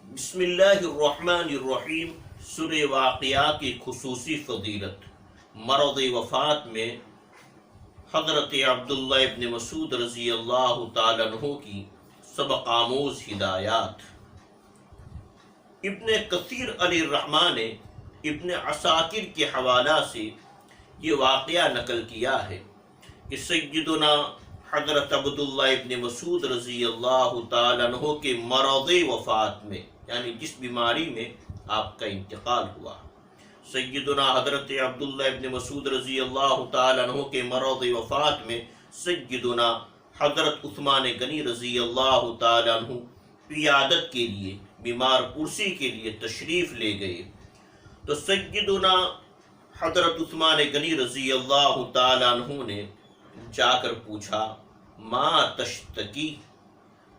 بسم اللہ الرحمن الرحیم۔ سورہ واقعہ کی خصوصی فضیلت۔ مرض وفات میں حضرت عبداللہ ابن مسعود رضی اللہ تعالیٰ عنہ کی سبق آموز ہدایات۔ ابن کثیر علیہ الرحمہ نے ابن عساکر کے حوالہ سے یہ واقعہ نقل کیا ہے کہ سیدنا حضرت عبداللہ ابن مسعود رضی اللہ تعالیٰ عنہ کے مرض وفات میں، یعنی جس بیماری میں آپ کا انتقال ہوا، سیدنا حضرت عبداللہ ابن مسعود رضی اللہ تعالیٰ عنہ کے مرض وفات میں سیدنا حضرت عثمان غنی رضی اللہ تعالیٰ عنہ عیادت کے لیے، بیمار پرسی کے لیے تشریف لے گئے تو سیدنا حضرت عثمان غنی رضی اللہ تعالیٰ عنہ نے جا کر پوچھا، ما تشتکی،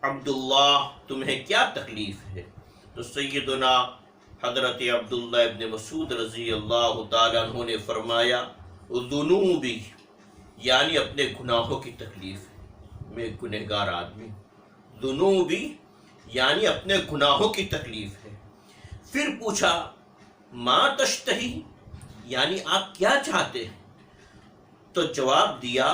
عبداللہ تمہیں کیا تکلیف ہے؟ تو سیدنا حضرت عبداللہ ابن مسعود رضی اللہ تعالیٰ عنہ نے فرمایا، ذنوبی، یعنی اپنے گناہوں کی تکلیف ہے، میں گنہگار آدمی، ذنوبی یعنی اپنے گناہوں کی تکلیف ہے۔ پھر پوچھا، ما تشتہی، یعنی آپ کیا چاہتے ہیں؟ تو جواب دیا،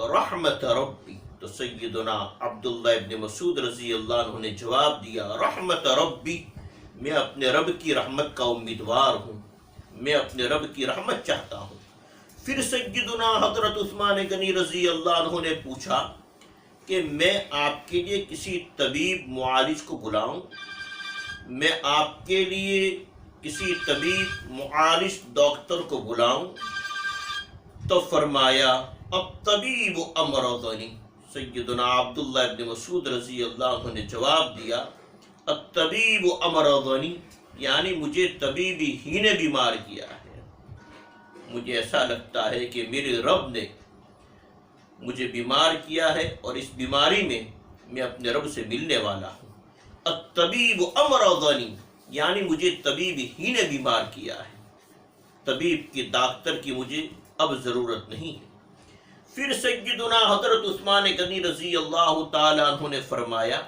رحمت ربی۔ تو سیدنا عبداللہ ابن مسعود رضی اللہ عنہ نے جواب دیا، رحمت ربی، میں اپنے رب کی رحمت کا امیدوار ہوں، میں اپنے رب کی رحمت چاہتا ہوں۔ پھر سیدنا حضرت عثمان غنی رضی اللہ عنہ نے پوچھا کہ میں آپ کے لیے کسی طبیب معالج کو بلاؤں؟ میں آپ کے لیے کسی طبیب معالج ڈاکٹر کو بلاؤں؟ تو فرمایا، الطبیب امرضنی۔ سیدنا عبداللہ ابن مسعود رضی اللہ عنہ نے جواب دیا، الطبیب امرضنی، یعنی مجھے طبیب ہی نے بیمار کیا ہے، مجھے ایسا لگتا ہے کہ میرے رب نے مجھے بیمار کیا ہے اور اس بیماری میں میں اپنے رب سے ملنے والا ہوں۔ الطبیب امرضنی، یعنی مجھے طبیب ہی نے بیمار کیا ہے، طبیب کی، ڈاکٹر کی مجھے اب ضرورت نہیں ہے۔ پھر سیدنا حضرت عثمان غنی رضی اللہ تعالیٰ عنہ نے فرمایا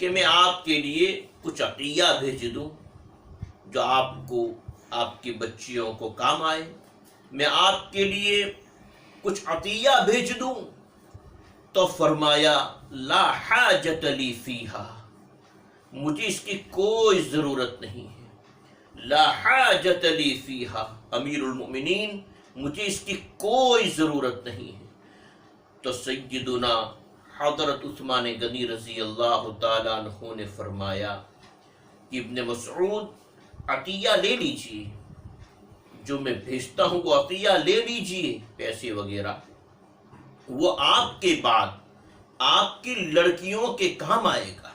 کہ میں آپ کے لیے کچھ عطیہ بھیج دوں جو آپ کو، آپ کی بچیوں کو کام آئے، میں آپ کے لیے کچھ عطیہ بھیج دوں؟ تو فرمایا، لا حاجت لی فیہا، مجھے اس کی کوئی ضرورت نہیں ہے، لا حاجت لی فیہا، امیر المؤمنین مجھے اس کی کوئی ضرورت نہیں ہے۔ تو سیدنا حضرت عثمان غنی رضی اللہ تعالیٰ عنہ نے فرمایا کہ ابن مسعود عطیہ لے لیجئے، جو میں بھیجتا ہوں وہ عطیہ لے لیجئے، پیسے وغیرہ، وہ آپ کے بعد آپ کی لڑکیوں کے کام آئے گا،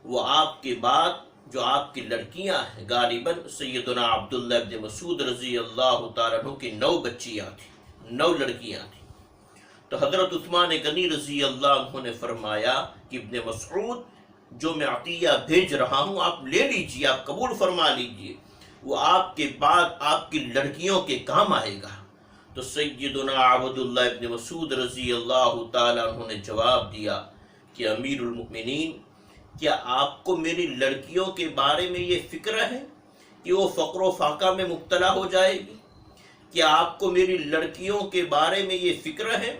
وہ آپ کے بعد جو آپ کی لڑکیاں ہیں، غالباً سیدنا عبداللہ ابن مسعود رضی اللہ تعالیٰ عنہ کی 9 بچیاں تھیں، 9 لڑکیاں تھیں۔ تو حضرت عثمان غنی رضی اللہ عنہ نے فرمایا کہ ابن مسعود جو میں عطیہ بھیج رہا ہوں آپ لے لیجئے، آپ قبول فرما لیجئے، وہ آپ کے بعد آپ کی لڑکیوں کے کام آئے گا۔ تو سیدنا عبداللہ ابن مسعود رضی اللہ تعالیٰ عنہ نے جواب دیا کہ امیر المؤمنین، کیا آپ کو میری لڑکیوں کے بارے میں یہ فکر ہے کہ وہ فقر و فاقہ میں مبتلا ہو جائے گی؟ کیا آپ کو میری لڑکیوں کے بارے میں یہ فکر ہے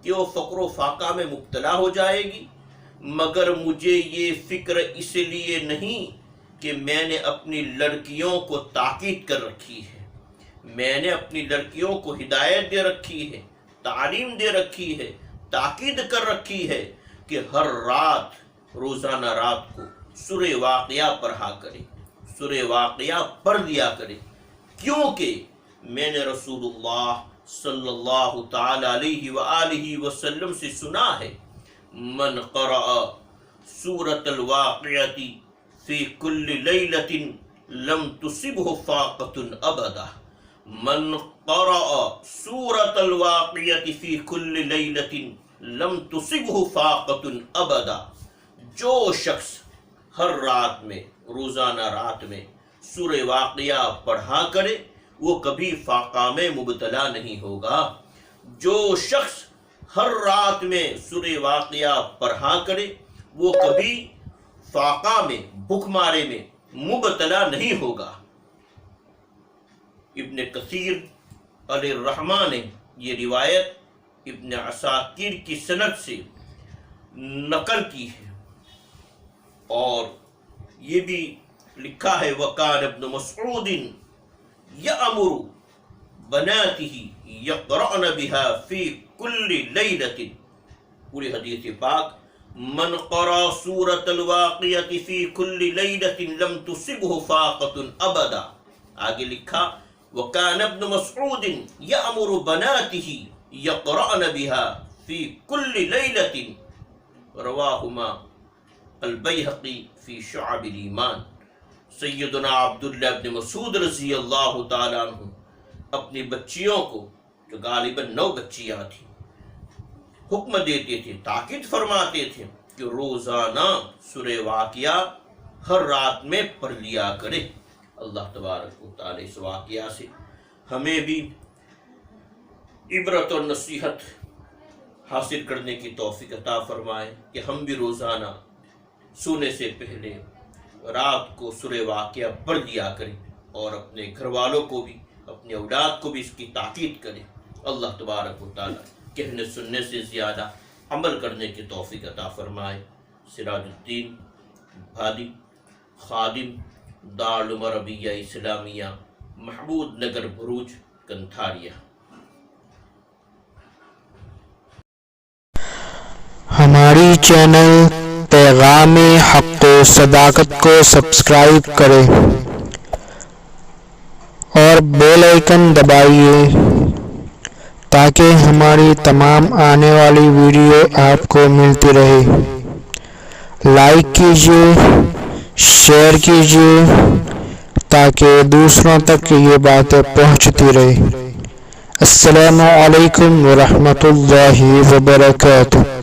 کہ وہ فقر و فاقہ میں مبتلا ہو جائے گی؟ مگر مجھے یہ فکر اس لیے نہیں کہ میں نے اپنی لڑکیوں کو تاکید کر رکھی ہے، میں نے اپنی لڑکیوں کو ہدایت دے رکھی ہے، تعلیم دے رکھی ہے، تاکید کر رکھی ہے کہ ہر رات، روزانہ رات کو سورہ واقعہ پڑھا کرے، سورہ واقعہ پڑھ لیا کرے، کیونکہ میں نے رسول اللہ صلی اللہ تعالی علیہ وآلہ وسلم سے سنا ہے، من قرأ سورۃ الواقعۃ فی کل لیلۃ لم تصبہ فاقۃ ابدا، من قرأ سورۃ الواقعۃ فی کل لیلۃ لم تصبہ فاقۃ ابدا، جو شخص ہر رات میں، روزانہ رات میں سورہ واقعہ پڑھا کرے وہ کبھی فاقہ میں مبتلا نہیں ہوگا۔ جو شخص ہر رات میں سورہ واقعہ پڑھا کرے وہ کبھی فاقہ میں، بھوک مارے میں مبتلا نہیں ہوگا۔ ابن کثیر علیہ الرحمہ نے یہ روایت ابن عساکر کی سند سے نقل کی ہے، اور یہ بھی لکھا ہے وَقَالَ ابن مسعود يَأْمُرُ بَنَاتِهِ يَقْرَأْنَ بِهَا فِي كُلِّ لَيْلَةٍ، پوری حدیث پاک من قرأ سورة الواقعة في كل ليلة لم تصبه فاقة أبدا، آگے لکھا وَكَانَ ابْنُ مَسْعُودٍ يَأْمُرُ بَنَاتِهِ يَقْرَأْنَ بِهَا فِي كُلِّ لَيْلَةٍ، رواہما البیہقی فی شعب الایمان۔ سیدنا عبداللہ ابن مسعود رضی اللہ تعالیٰ عنہ اپنی بچیوں کو، جو غالباً 9 بچیاں تھیں، حکم دیتے تھے، تاکید فرماتے تھے کہ روزانہ سورہ واقعہ ہر رات میں پڑھ لیا کرے۔ اللہ تبارک و تعالی اس واقعہ سے ہمیں بھی عبرت اور نصیحت حاصل کرنے کی توفیق عطا فرمائے کہ ہم بھی روزانہ سونے سے پہلے رات کو سورہ واقعہ پڑھ لیا کریں، اور اپنے گھر والوں کو بھی، اپنے اولاد کو بھی اس کی تاکید کریں۔ اللہ تبارک و تعالی کہنے سننے سے زیادہ عمل کرنے کی توفیق عطا فرمائے۔ سراج الدین بھادی، خادم دارالعلوم عربیہ اسلامیہ، محمود نگر، بھروچ، کنتھاریہ۔ ہماری چینل پیغام حق و صداقت کو سبسکرائب کریں اور بیل آئیکن دبائیے تاکہ ہماری تمام آنے والی ویڈیو آپ کو ملتی رہے۔ لائک کیجیے، شیئر کیجیے تاکہ دوسروں تک یہ باتیں پہنچتی رہے۔ السلام علیکم ورحمۃ اللہ وبرکاتہ۔